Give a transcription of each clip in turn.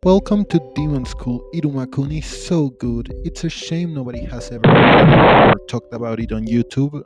Welcome to Demon School. Iruma Kun is so good. It's a shame nobody has ever read it or talked about it on YouTube.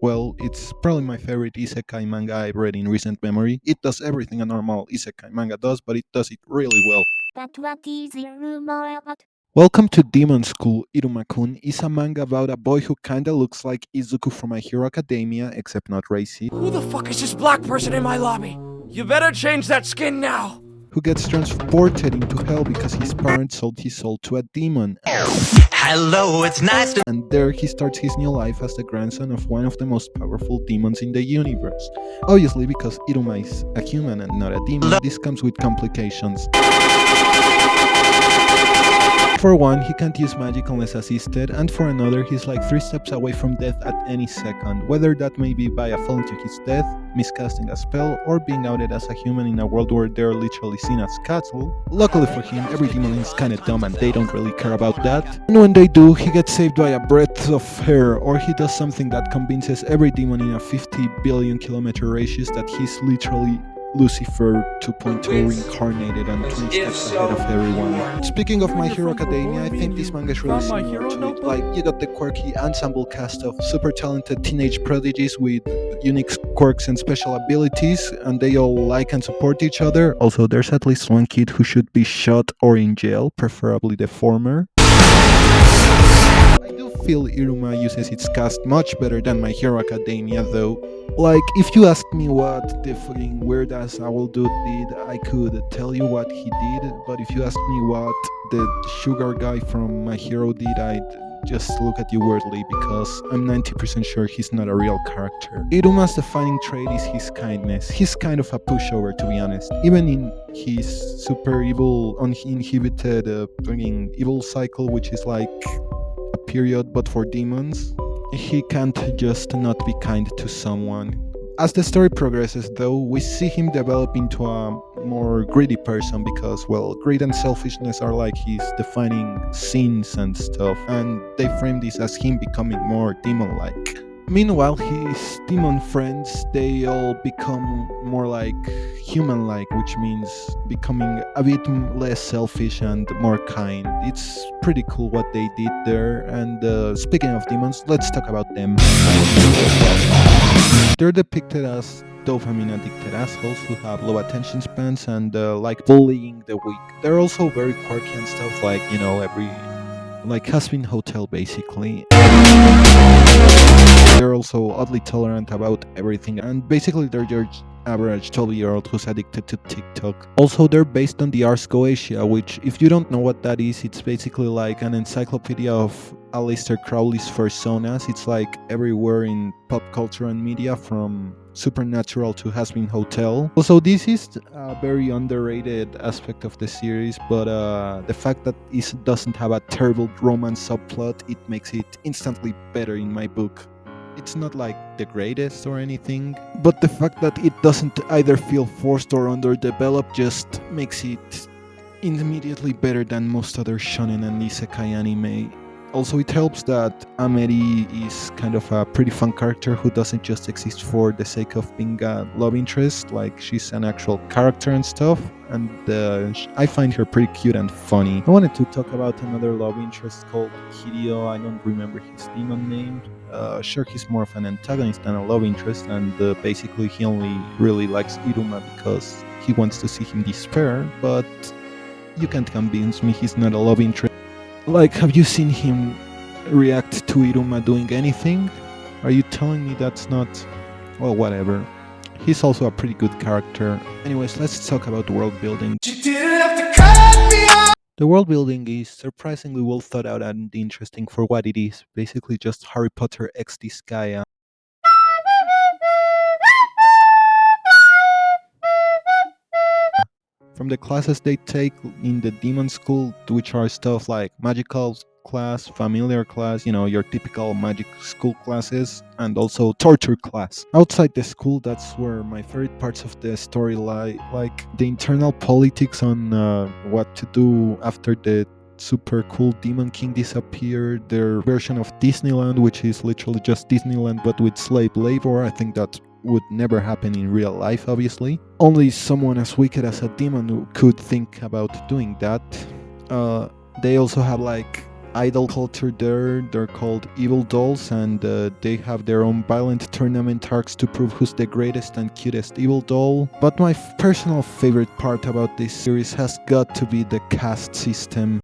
Well, it's probably my favorite isekai manga I've read in recent memory. It does everything a normal isekai manga does, but it does it really well. But what is Iruma about? Welcome to Demon School. Iruma Kun is a manga about a boy who kinda looks like Izuku from My Hero Academia, except not racy, Who the fuck is this black person in my lobby? You better change that skin now! who gets transported into hell because his parents sold his soul to a demon. Hello, it's nice to. And there he starts his new life as the grandson of one of the most powerful demons in the universe. Obviously, because Iruma is a human and not a demon, this comes with complications. For one, he can't use magic unless assisted, and for another, he's like 3 steps away from death at any second, whether that may be via falling to his death, miscasting a spell, or being outed as a human in a world where they're literally seen as cattle. Luckily for him, every demon is kinda dumb and they don't really care about that. And when they do, he gets saved by a breath of air, or he does something that convinces every demon in a 50 billion kilometer radius that he's literally Lucifer 2.0 reincarnated and 20 steps ahead of everyone. Speaking of My Hero Academia, I think this manga is really similar to it. Like, you got the quirky ensemble cast of super talented teenage prodigies with unique quirks and special abilities, and they all like and support each other. Also, there's at least one kid who should be shot or in jail, preferably the former. I do feel Iruma uses its cast much better than My Hero Academia, though. Like, if you asked me what the fucking weird ass owl dude did, I could tell you what he did, but if you asked me what the sugar guy from My Hero did, I'd just look at you weirdly because I'm 90% sure he's not a real character. Iruma's defining trait is his kindness. He's kind of a pushover, to be honest. Even in his super evil, uninhibited fucking evil cycle, which is like a period but for demons, he can't just not be kind to someone. As the story progresses, though, we see him develop into a more greedy person because, well, greed and selfishness are like his defining sins and stuff, and they frame this as him becoming more demon-like. Meanwhile, his demon friends, they all become more like human-like, which means becoming a bit less selfish and more kind. It's pretty cool what they did there, and speaking of demons, let's talk about them. They're depicted as dopamine-addicted assholes who have low attention spans and like bullying the weak. They're also very quirky and stuff, like, you know, like Has-Been Hotel, basically. They're also oddly tolerant about everything, and basically they're your average 12-year-old who's addicted to TikTok. Also, they're based on the Ars Goetia, which, if you don't know what that is, it's basically like an encyclopedia of Aleister Crowley's personas. It's like everywhere in pop culture and media, from Supernatural to Has-Been Hotel. Also, this is a very underrated aspect of the series, but the fact that it doesn't have a terrible romance subplot, it makes it instantly better in my book. It's not like the greatest or anything, but the fact that it doesn't either feel forced or underdeveloped just makes it immediately better than most other shonen and isekai anime. Also, it helps that Ameri is kind of a pretty fun character who doesn't just exist for the sake of being a love interest. Like, she's an actual character and stuff, and I find her pretty cute and funny. I wanted to talk about another love interest called Kiryu. I don't remember his demon name. Sure, he's more of an antagonist than a love interest, and basically he only really likes Iruma because he wants to see him despair, but you can't convince me he's not a love interest. Like, have you seen him react to Iruma doing anything? Are you telling me that's not... Well, whatever. He's also a pretty good character. Anyways, let's talk about world building. The world building is surprisingly well thought out and interesting for what it is. Basically just Harry Potter x Disgaea. From the classes they take in the demon school, which are stuff like magical class, familiar class, you know, your typical magic school classes, and also torture class. Outside the school, that's where my favorite parts of the story lie, like the internal politics on what to do after the super cool Demon King disappeared, their version of Disneyland, which is literally just Disneyland but with slave labor. I think that would never happen in real life, obviously. Only someone as wicked as a demon could think about doing that. They also have like idol culture there. They're called evil dolls, and they have their own violent tournament arcs to prove who's the greatest and cutest evil doll. But my personal favorite part about this series has got to be the caste system.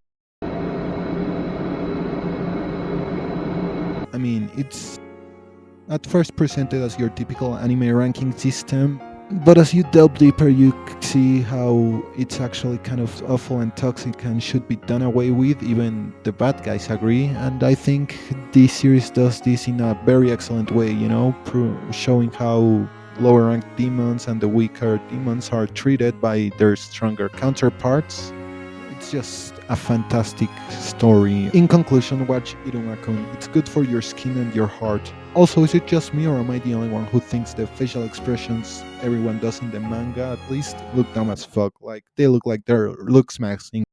I mean, it's at first presented as your typical anime ranking system, but as you delve deeper, you see how it's actually kind of awful and toxic and should be done away with. Even the bad guys agree, and I think this series does this in a very excellent way, showing how lower ranked demons and the weaker demons are treated by their stronger counterparts. It's just a fantastic story. In conclusion, watch Iruma Kun. It's good for your skin and your heart. Also, is it just me, or am I the only one who thinks the facial expressions everyone does in the manga at least look dumb as fuck? Like, they look like they're looks maxing.